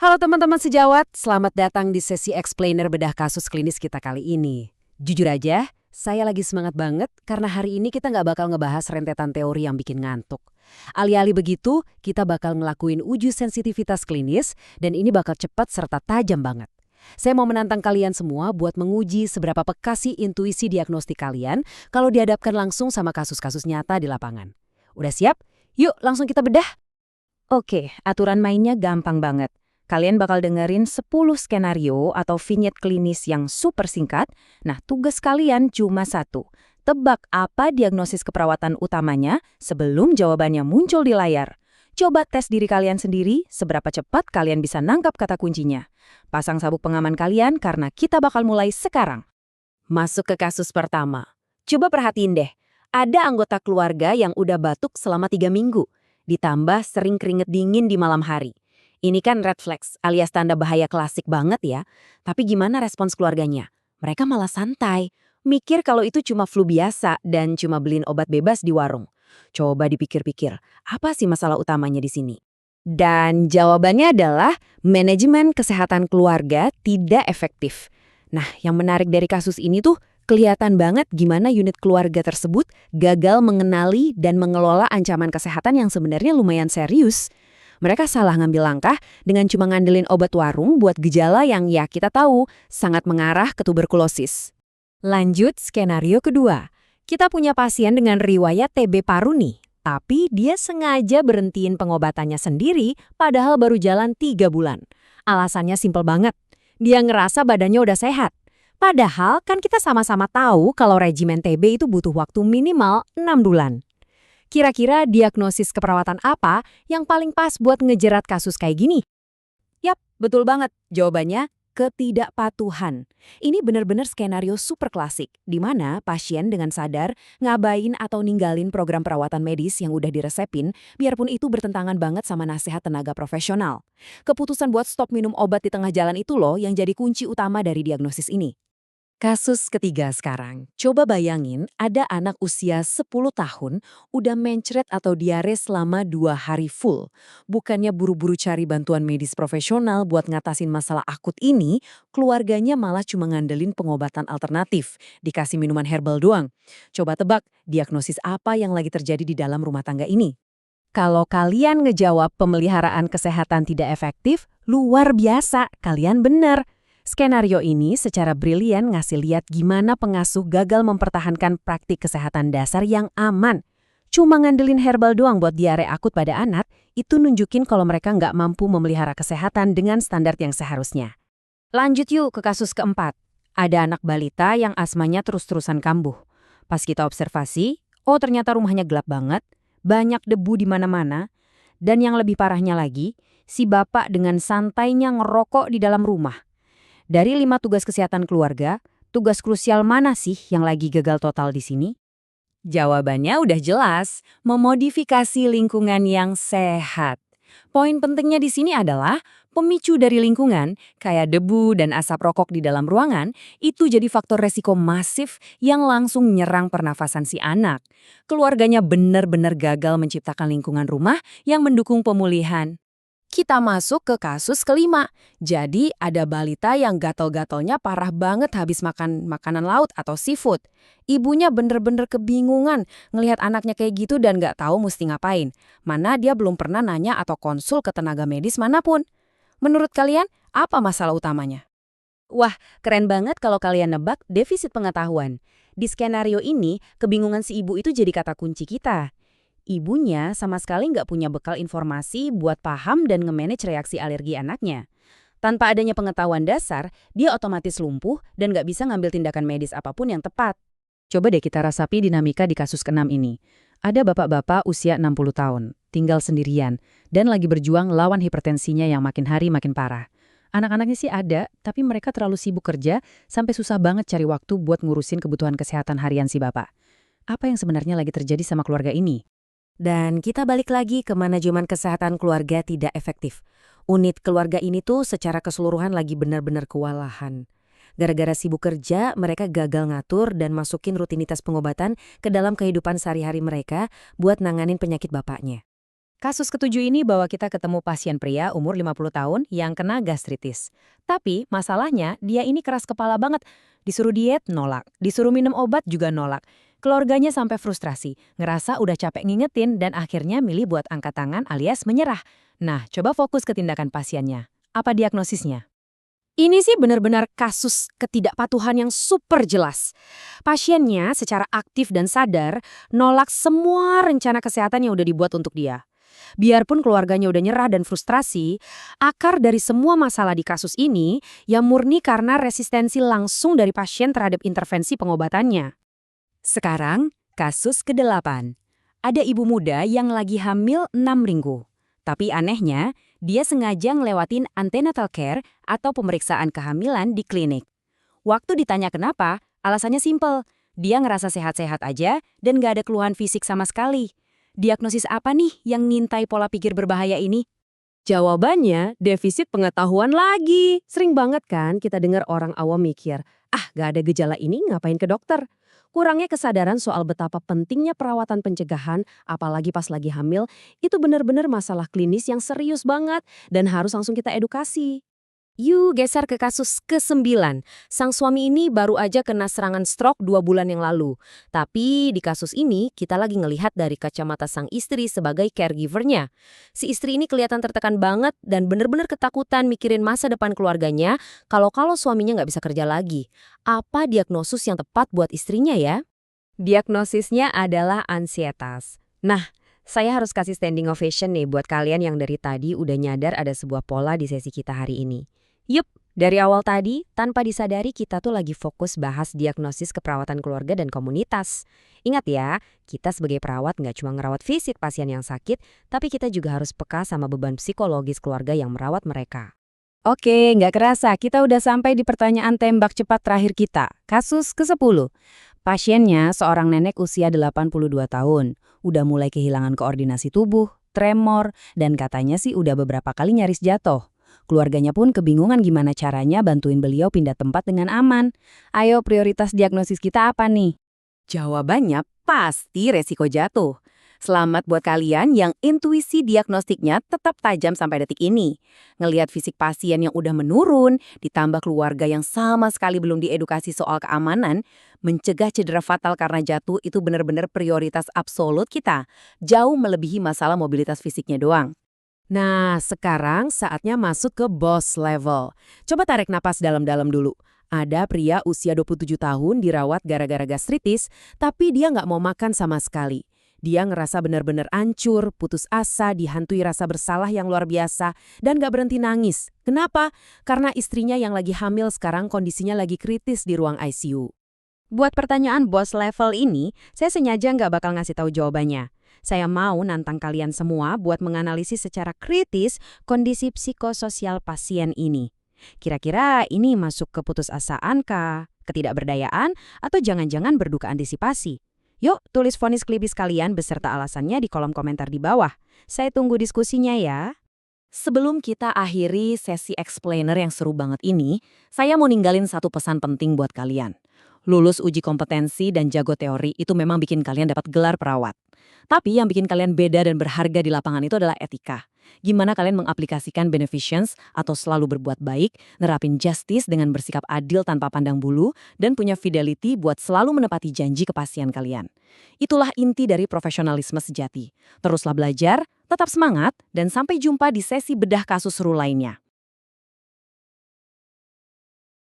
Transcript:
Halo teman-teman sejawat, selamat datang di sesi explainer bedah kasus klinis kita kali ini. Jujur aja, saya lagi semangat banget karena hari ini kita nggak bakal ngebahas rentetan teori yang bikin ngantuk. Alih-alih begitu, kita bakal ngelakuin uji sensitivitas klinis dan ini bakal cepat serta tajam banget. Saya mau menantang kalian semua buat menguji seberapa peka sih intuisi diagnostik kalian kalau dihadapkan langsung sama kasus-kasus nyata di lapangan. Udah siap? Yuk langsung kita bedah. Oke, aturan mainnya gampang banget. Kalian bakal dengerin 10 skenario atau vignette klinis yang super singkat. Nah, tugas kalian cuma satu. Tebak apa diagnosis keperawatan utamanya sebelum jawabannya muncul di layar. Coba tes diri kalian sendiri, seberapa cepat kalian bisa nangkap kata kuncinya. Pasang sabuk pengaman kalian karena kita bakal mulai sekarang. Masuk ke kasus pertama. Coba perhatiin deh, ada anggota keluarga yang udah batuk selama 3 minggu, ditambah sering keringet dingin di malam hari. Ini kan red flags alias tanda bahaya klasik banget ya. Tapi gimana respons keluarganya? Mereka malah santai, mikir kalau itu cuma flu biasa dan cuma beliin obat bebas di warung. Coba dipikir-pikir, apa sih masalah utamanya di sini? Dan jawabannya adalah manajemen kesehatan keluarga tidak efektif. Nah, yang menarik dari kasus ini tuh kelihatan banget gimana unit keluarga tersebut gagal mengenali dan mengelola ancaman kesehatan yang sebenarnya lumayan serius. Mereka salah ngambil langkah dengan cuma ngandelin obat warung buat gejala yang ya kita tahu sangat mengarah ke tuberkulosis. Lanjut skenario kedua. Kita punya pasien dengan riwayat TB paru nih, tapi dia sengaja berhentiin pengobatannya sendiri padahal baru jalan 3 bulan. Alasannya simpel banget. Dia ngerasa badannya udah sehat. Padahal kan kita sama-sama tahu kalau regimen TB itu butuh waktu minimal 6 bulan. Kira-kira diagnosis keperawatan apa yang paling pas buat ngejerat kasus kayak gini? Yap, betul banget. Jawabannya ketidakpatuhan. Ini benar-benar skenario super klasik, di mana pasien dengan sadar ngabain atau ninggalin program perawatan medis yang udah diresepin, biarpun itu bertentangan banget sama nasihat tenaga profesional. Keputusan buat stop minum obat di tengah jalan itu loh yang jadi kunci utama dari diagnosis ini. Kasus ketiga sekarang, coba bayangin ada anak usia 10 tahun udah mencret atau diare selama 2 hari full. Bukannya buru-buru cari bantuan medis profesional buat ngatasin masalah akut ini, keluarganya malah cuma ngandelin pengobatan alternatif, dikasih minuman herbal doang. Coba tebak, diagnosis apa yang lagi terjadi di dalam rumah tangga ini? Kalau kalian ngejawab pemeliharaan kesehatan tidak efektif, luar biasa, kalian bener. Skenario ini secara brilian ngasih lihat gimana pengasuh gagal mempertahankan praktik kesehatan dasar yang aman. Cuma ngandelin herbal doang buat diare akut pada anak, itu nunjukin kalau mereka nggak mampu memelihara kesehatan dengan standar yang seharusnya. Lanjut yuk ke kasus keempat. Ada anak balita yang asmanya terus-terusan kambuh. Pas kita observasi, oh ternyata rumahnya gelap banget, banyak debu di mana-mana, dan yang lebih parahnya lagi, si bapak dengan santainya ngerokok di dalam rumah. Dari 5 tugas kesehatan keluarga, tugas krusial mana sih yang lagi gagal total di sini? Jawabannya udah jelas, memodifikasi lingkungan yang sehat. Poin pentingnya di sini adalah pemicu dari lingkungan, kayak debu dan asap rokok di dalam ruangan, itu jadi faktor resiko masif yang langsung nyerang pernafasan si anak. Keluarganya benar-benar gagal menciptakan lingkungan rumah yang mendukung pemulihan. Kita masuk ke kasus kelima. Jadi ada balita yang gatal-gatalnya parah banget habis makan makanan laut atau seafood. Ibunya bener-bener kebingungan ngelihat anaknya kayak gitu dan nggak tahu mesti ngapain. Mana dia belum pernah nanya atau konsul ke tenaga medis manapun. Menurut kalian, apa masalah utamanya? Wah, keren banget kalau kalian nebak defisit pengetahuan. Di skenario ini, kebingungan si ibu itu jadi kata kunci kita. Ibunya sama sekali nggak punya bekal informasi buat paham dan nge-manage reaksi alergi anaknya. Tanpa adanya pengetahuan dasar, dia otomatis lumpuh dan nggak bisa ngambil tindakan medis apapun yang tepat. Coba deh kita rasapi dinamika di kasus ke-6 ini. Ada bapak-bapak usia 60 tahun, tinggal sendirian, dan lagi berjuang lawan hipertensinya yang makin hari makin parah. Anak-anaknya sih ada, tapi mereka terlalu sibuk kerja sampai susah banget cari waktu buat ngurusin kebutuhan kesehatan harian si bapak. Apa yang sebenarnya lagi terjadi sama keluarga ini? Dan kita balik lagi ke manajemen kesehatan keluarga tidak efektif. Unit keluarga ini tuh secara keseluruhan lagi benar-benar kewalahan. Gara-gara sibuk kerja, mereka gagal ngatur dan masukin rutinitas pengobatan ke dalam kehidupan sehari-hari mereka buat nanganin penyakit bapaknya. Kasus ketujuh ini bawa kita ketemu pasien pria umur 50 tahun yang kena gastritis. Tapi masalahnya dia ini keras kepala banget. Disuruh diet nolak, disuruh minum obat juga nolak. Keluarganya sampai frustrasi, ngerasa udah capek ngingetin dan akhirnya milih buat angkat tangan alias menyerah. Nah, coba fokus ke tindakan pasiennya. Apa diagnosisnya? Ini sih benar-benar kasus ketidakpatuhan yang super jelas. Pasiennya secara aktif dan sadar nolak semua rencana kesehatan yang udah dibuat untuk dia. Biarpun keluarganya udah nyerah dan frustrasi, akar dari semua masalah di kasus ini ya murni karena resistensi langsung dari pasien terhadap intervensi pengobatannya. Sekarang, kasus ke-8. Ada ibu muda yang lagi hamil 6 minggu. Tapi anehnya, dia sengaja ngelewatin antenatal care atau pemeriksaan kehamilan di klinik. Waktu ditanya kenapa, alasannya simpel. Dia ngerasa sehat-sehat aja dan gak ada keluhan fisik sama sekali. Diagnosis apa nih yang ngintai pola pikir berbahaya ini? Jawabannya, defisit pengetahuan lagi. Sering banget kan kita dengar orang awam mikir, gak ada gejala ini ngapain ke dokter? Kurangnya kesadaran soal betapa pentingnya perawatan pencegahan, apalagi pas lagi hamil, itu benar-benar masalah klinis yang serius banget dan harus langsung kita edukasi. Yuk geser ke kasus ke-9. Sang suami ini baru aja kena serangan stroke 2 bulan yang lalu. Tapi di kasus ini kita lagi ngelihat dari kacamata sang istri sebagai caregiver-nya. Si istri ini kelihatan tertekan banget dan bener-bener ketakutan mikirin masa depan keluarganya kalau suaminya nggak bisa kerja lagi. Apa diagnosis yang tepat buat istrinya ya? Diagnosisnya adalah ansietas. Nah, saya harus kasih standing ovation nih buat kalian yang dari tadi udah nyadar ada sebuah pola di sesi kita hari ini. Yup, dari awal tadi, tanpa disadari kita tuh lagi fokus bahas diagnosis keperawatan keluarga dan komunitas. Ingat ya, kita sebagai perawat nggak cuma ngerawat fisik pasien yang sakit, tapi kita juga harus peka sama beban psikologis keluarga yang merawat mereka. Oke, nggak kerasa kita udah sampai di pertanyaan tembak cepat terakhir kita, kasus ke-10. Pasiennya seorang nenek usia 82 tahun, udah mulai kehilangan koordinasi tubuh, tremor, dan katanya sih udah beberapa kali nyaris jatuh. Keluarganya pun kebingungan gimana caranya bantuin beliau pindah tempat dengan aman. Ayo, prioritas diagnosis kita apa nih? Jawabannya pasti resiko jatuh. Selamat buat kalian yang intuisi diagnostiknya tetap tajam sampai detik ini. Ngelihat fisik pasien yang udah menurun, ditambah keluarga yang sama sekali belum diedukasi soal keamanan, mencegah cedera fatal karena jatuh itu benar-benar prioritas absolut kita. Jauh melebihi masalah mobilitas fisiknya doang. Nah, sekarang saatnya masuk ke boss level. Coba tarik napas dalam-dalam dulu. Ada pria usia 27 tahun dirawat gara-gara gastritis, tapi dia nggak mau makan sama sekali. Dia ngerasa benar-benar hancur, putus asa, dihantui rasa bersalah yang luar biasa, dan nggak berhenti nangis. Kenapa? Karena istrinya yang lagi hamil sekarang kondisinya lagi kritis di ruang ICU. Buat pertanyaan boss level ini, saya sengaja nggak bakal ngasih tahu jawabannya. Saya mau nantang kalian semua buat menganalisis secara kritis kondisi psikososial pasien ini. Kira-kira ini masuk ke putusasaan kah, ketidakberdayaan, atau jangan-jangan berduka antisipasi? Yuk, tulis vonis klinis kalian beserta alasannya di kolom komentar di bawah. Saya tunggu diskusinya ya. Sebelum kita akhiri sesi explainer yang seru banget ini, saya mau ninggalin satu pesan penting buat kalian. Lulus uji kompetensi dan jago teori itu memang bikin kalian dapat gelar perawat. Tapi yang bikin kalian beda dan berharga di lapangan itu adalah etika. Gimana kalian mengaplikasikan beneficence atau selalu berbuat baik, nerapin justice dengan bersikap adil tanpa pandang bulu, dan punya fidelity buat selalu menepati janji ke pasien kalian. Itulah inti dari profesionalisme sejati. Teruslah belajar, tetap semangat, dan sampai jumpa di sesi bedah kasus seru lainnya.